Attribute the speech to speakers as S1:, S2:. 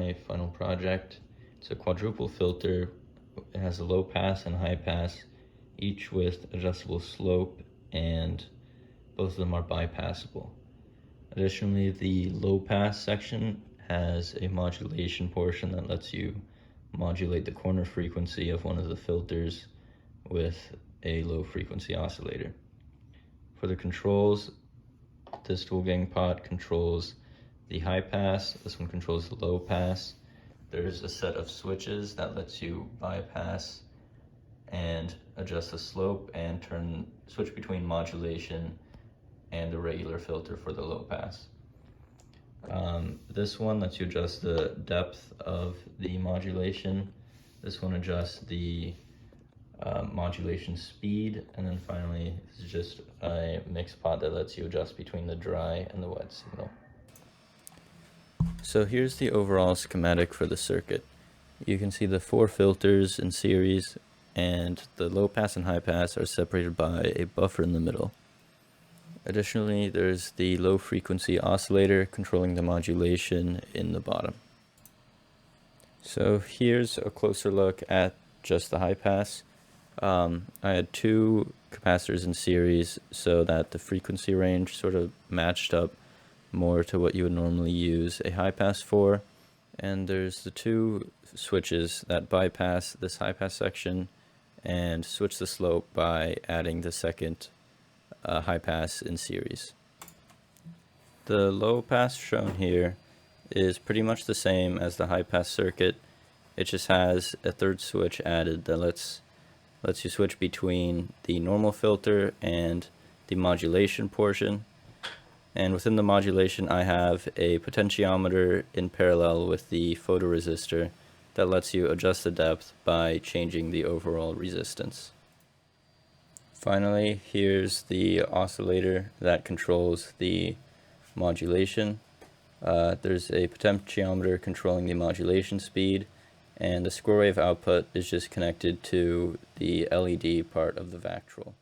S1: my final project. It's a quadruple filter. It has a low pass and high pass, each with adjustable slope, and both of them are bypassable. Additionally, the low pass section has a modulation portion that lets you modulate the corner frequency of one of the filters with a low frequency oscillator. For the controls, this dual gang pot controls the high pass, this one controls the low pass. There's a set of switches that lets you bypass and adjust the slope and switch between modulation and a regular filter for the low pass. This one lets you adjust the depth of the modulation. This one adjusts the modulation speed, and then finally this is just a mix pot that lets you adjust between the dry and the wet signal. So here's the overall schematic for the circuit. You can see the 4 filters in series, and the low pass and high pass are separated by a buffer in the middle. Additionally, there's the low frequency oscillator controlling the modulation in the bottom. So here's a closer look at just the high pass. I had 2 capacitors in series so that the frequency range sort of matched up more to what you would normally use a high pass for. And there's the 2 switches that bypass this high pass section and switch the slope by adding the second high pass in series. The low pass shown here is pretty much the same as the high pass circuit. It just has a third switch added that lets you switch between the normal filter and the modulation portion. And within the modulation, I have a potentiometer in parallel with the photoresistor that lets you adjust the depth by changing the overall resistance. Finally, here's the oscillator that controls the modulation. There's a potentiometer controlling the modulation speed, and the square wave output is just connected to the LED part of the Vactrol.